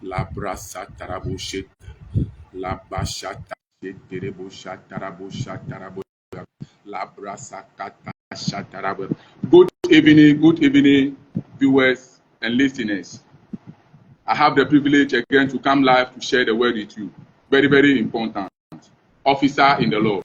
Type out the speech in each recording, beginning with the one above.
La brasa tarabo shit. La bashata derebo shatarabo shatarabo. La brasa kata shatarabo. Good evening, viewers and listeners. I have the privilege again to come live to share the word with you. Very, very important. Officer in the Lord.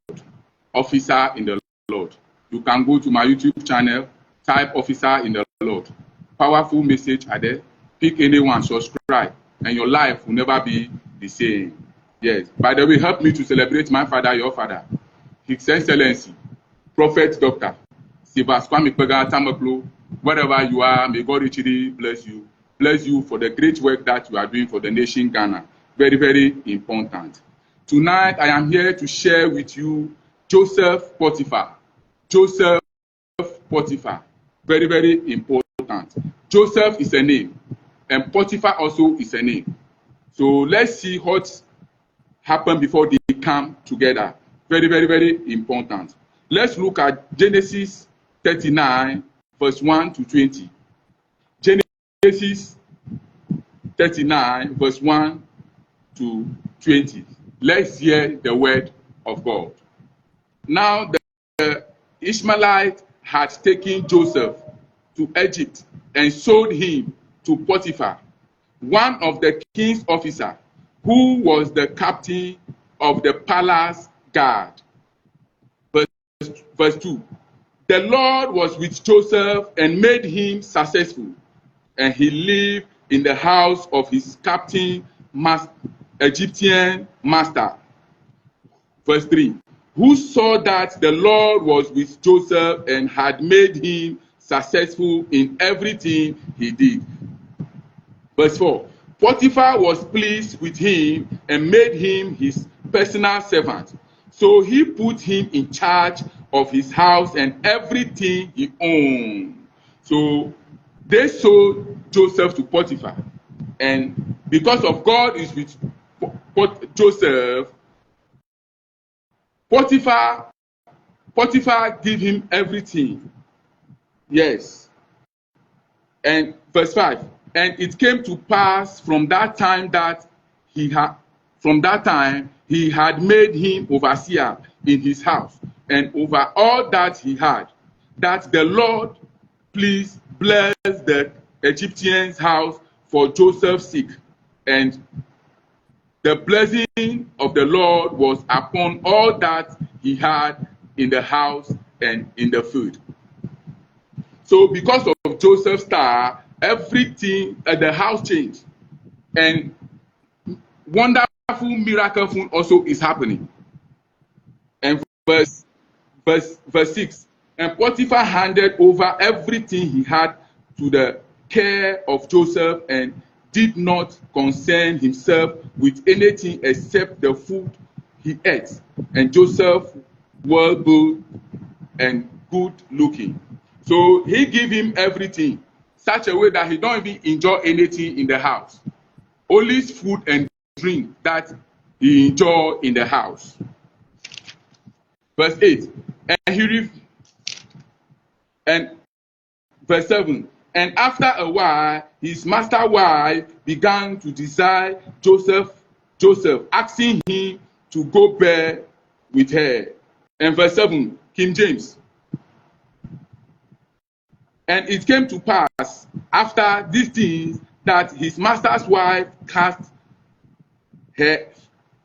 Officer in the Lord. You can go to my YouTube channel, type Officer in the Lord. Powerful message are there. Pick anyone, subscribe, and your life will never be the same. Yes. By the way, help me to celebrate my father, your father, His Excellency, Prophet Dr. Sivas Kwame Pega Tamaklo. Wherever you are, may God richly bless you. Bless you for the great work that you are doing for the nation Ghana. Very, very important. Tonight, I am here to share with you Joseph Potiphar. Joseph Potiphar. Very, very important. Joseph is a name, and Potiphar also is a name. So let's see what happened before they come together. Very, very, very important. Let's look at Genesis 39, verse 1 to 20. Genesis 39, verse 1 to 20. Let's hear the word of God. Now the Ishmaelites had taken Joseph to Egypt and sold him to Potiphar, one of the king's officers, who was the captain of the palace guard. Verse 2. The Lord was with Joseph and made him successful, and he lived in the house of his captain, Egyptian master. Verse 3. Who saw that the Lord was with Joseph and had made him successful in everything he did. Verse 4. Potiphar was pleased with him and made him his personal servant. So he put him in charge of his house and everything he owned. So they sold Joseph to Potiphar. And because of God is with Joseph, Potiphar gave him everything. Yes. And verse 5. And it came to pass from that time he had made him overseer in his house and over all that he had, that the Lord please bless the Egyptian's house for Joseph's sake. And the blessing of the Lord was upon all that he had in the house and in the field. So because of Joseph's star, everything at the house changed. And wonderful miracle also is happening. And verse 6. And Potiphar handed over everything he had to the care of Joseph and did not concern himself with anything except the food he ate. And Joseph was well-built and good looking. So he gave him everything, such a way that he don't even enjoy anything in the house. Only food and drink that he enjoy in the house. Verse 8. And verse 7. And after a while, his master's wife began to desire Joseph, asking him to go bear with her. And verse 7, King James. And it came to pass after these things that his master's wife cast her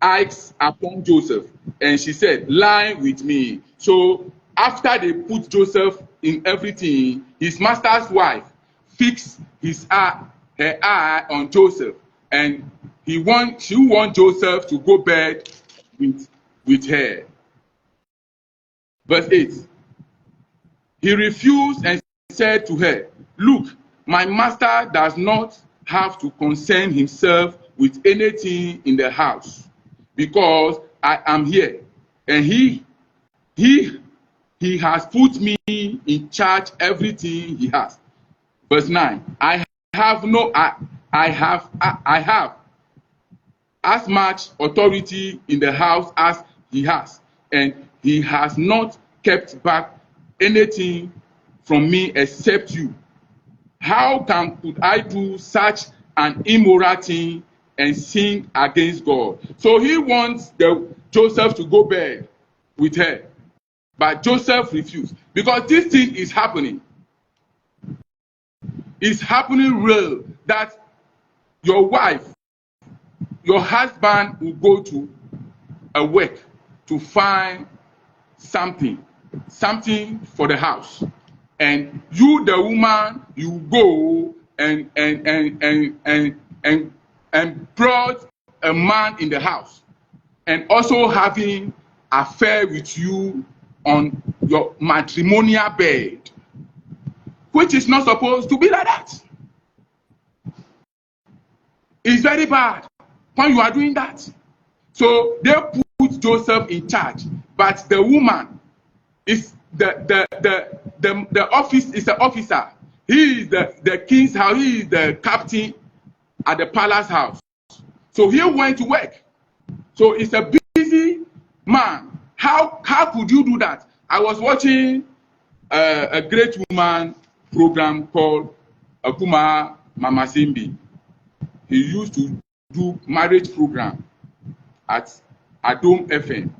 eyes upon Joseph, and she said, "Lie with me." So after they put Joseph in everything, his master's wife fixed her eye on Joseph, and she want Joseph to go bed with her. Verse 8. He refused and said to her, "Look, my master does not have to concern himself with anything in the house, because I am here, and he has put me in charge everything he has." Verse 9. I have as much authority in the house as he has, and he has not kept back anything from me except you. How could I do such an immoral thing and sin against God. So he wants Joseph to go bed with her. But Joseph refused because this thing is happening. It's happening real that your wife, your husband will go to a work to find something for the house, and you, the woman, you go and brought a man in the house, and also having affair with you on your matrimonial bed, which is not supposed to be like that. It's very bad when you are doing that. So they put Joseph in charge, but the woman is the office is the officer. He is the king's house. He is the captain at the palace house. So he went to work. So it's a busy man. How could you do that? I was watching a great woman program called Akuma Mama Simbi. He used to do marriage program at Adom FM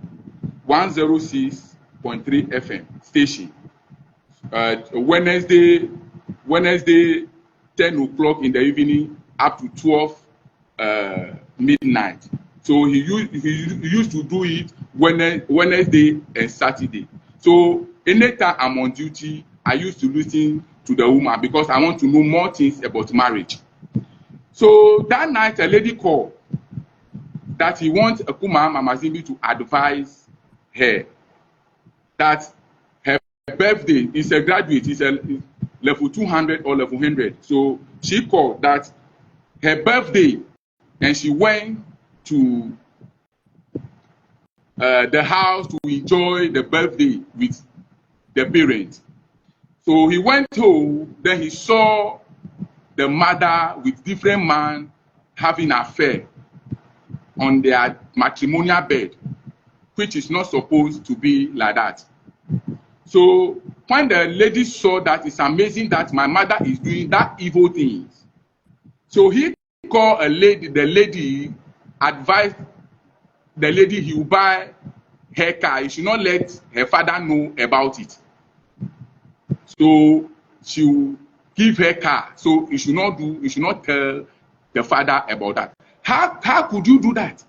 106.3 FM station. Wednesday 10 o'clock in the evening up to 12 midnight. So he used to do it Wednesday and Saturday. So anytime I'm on duty, I used to listen to the woman because I want to know more things about marriage. So that night, a lady called that he wants Akuma Mama Zimbi to advise her that her birthday is a graduate, is a level 200 or level 100. So she called that her birthday, and she went to the house to enjoy the birthday with the parents. So he went home, then he saw the mother with different man having an affair on their matrimonial bed, which is not supposed to be like that. So when the lady saw that, it's amazing that my mother is doing that evil things. So he called the lady advised the lady he will buy her car. He should not let her father know about it. So she will give her car. So you should not tell the father about that. How could you do that?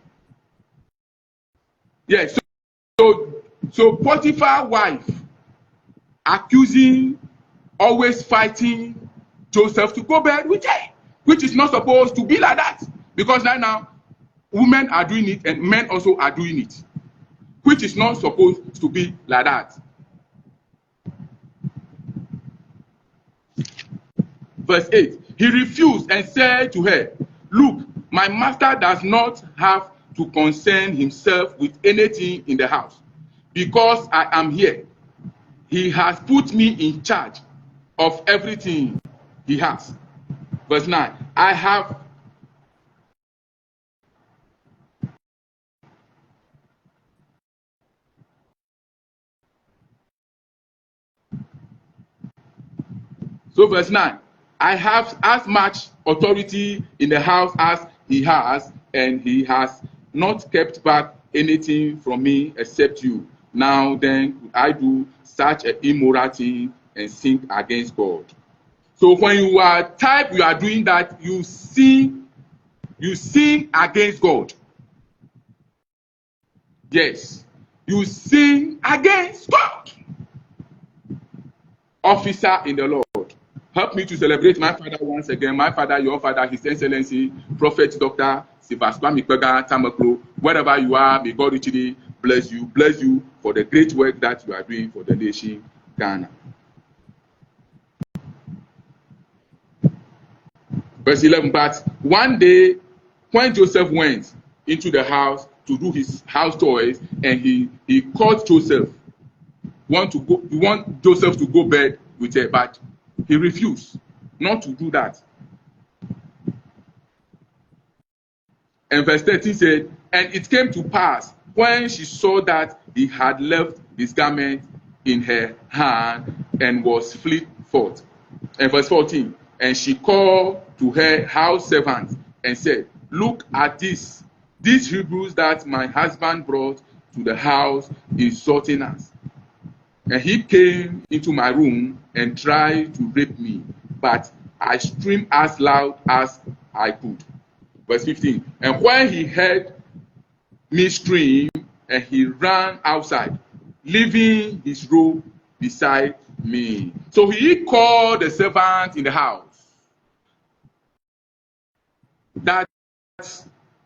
Yes. So Potiphar's wife accusing, always fighting Joseph to go bed with her, which is not supposed to be like that. Because right now, women are doing it and men also are doing it, which is not supposed to be like that. Verse 8, he refused and said to her, "Look, my master does not have to concern himself with anything in the house, because I am here. He has put me in charge of everything he has." Verse 9, So verse 9, I have as much authority in the house as he has, and he has not kept back anything from me except you. Now then, I do such an immoral thing and sin against God. So when you are doing that, you sin against God. Yes, you sin against God. Officer in the Lord, help me to celebrate my father once again. My father, your father, His Excellency, Prophet Dr. Sivaswa Mikwega Tamaklo, wherever you are, may God richly bless you for the great work that you are doing for the nation, Ghana. Verse 11, but one day, when Joseph went into the house to do his house chores, and he called Joseph, want Joseph to go bed with her, but he refused not to do that. And verse 13 said, and it came to pass when she saw that he had left his garment in her hand and was fleet forth. And verse 14, And she called to her house servants and said, "Look at this. These Hebrews that my husband brought to the house insulting us. And he came into my room and tried to rape me, but I screamed as loud as I could." Verse 15. And when he heard me scream, and he ran outside, leaving his robe beside me. So he called the servant in the house that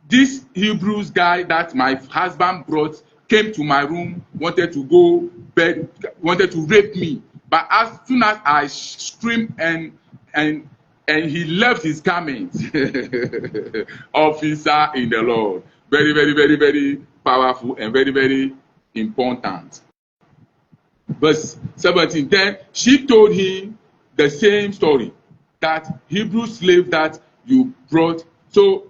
this Hebrews guy that my husband brought came to my room, wanted to go bed, wanted to rape me. But as soon as I screamed and he left his garment, officer in the Lord. Very, very, very, very powerful and very, very important. Verse 17. Then she told him the same story, that Hebrew slave that you brought. So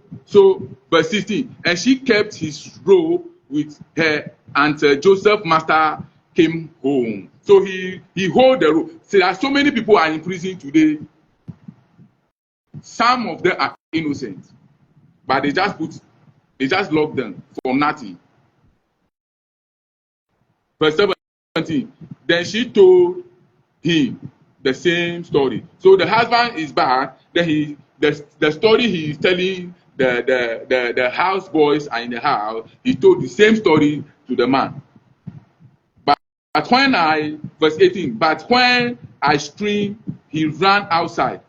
verse 16. And she kept his robe with her until Joseph's master came home. So he hold the robe. See, there are so many people are in prison today. Some of them are innocent, but they just lock them for nothing. Verse 17. Then she told him the same story. So the husband is back. Then the story he is telling the house boys are in the house. He told the same story to the man. But when verse 18. But when I screamed, he ran outside,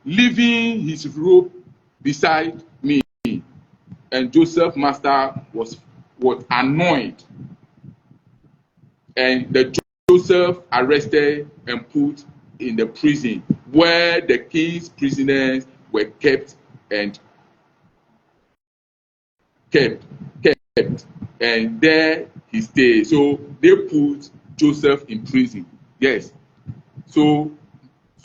leaving his robe beside me. And Joseph's master was annoyed. And Joseph arrested and put in the prison where the king's prisoners were kept. And there he stayed. So they put Joseph in prison. Yes. So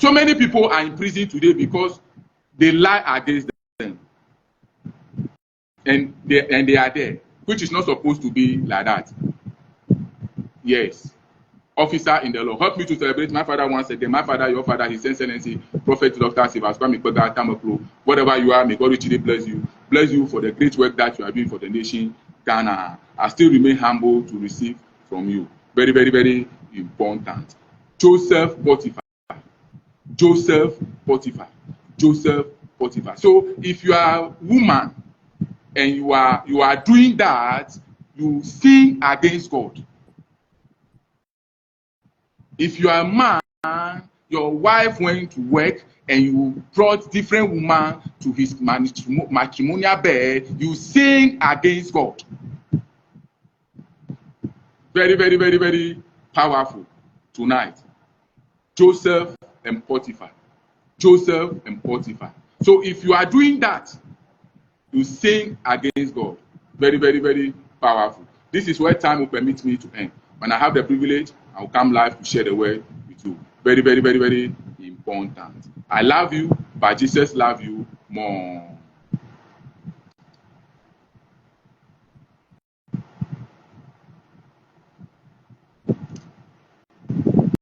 many people are in prison today because they lie against them. And they are there, which is not supposed to be like that. Yes. Officer in the law. Help me to celebrate my father once again. My father, your father, His Excellency, Prophet Dr. Sivaspa Mikoga Tamaklo. Whatever you are, may God richly bless you. Bless you for the great work that you are doing for the nation, Ghana. I still remain humble to receive from you. Very, very, very important. Joseph Potiphar. Joseph Potiphar. Joseph Potiphar. So if you are a woman and you are doing that, you sin against God. If you are a man, your wife went to work and you brought different women to his matrimonial bed, you sin against God. Very, very, very, very powerful tonight. Joseph and Potiphar. Joseph and Potiphar. So if you are doing that, you sin against God. Very, very, very powerful. This is where time will permit me to end. When I have the privilege, I will come live to share the word with you. Very, very, very, very important. I love you, but Jesus loves you more.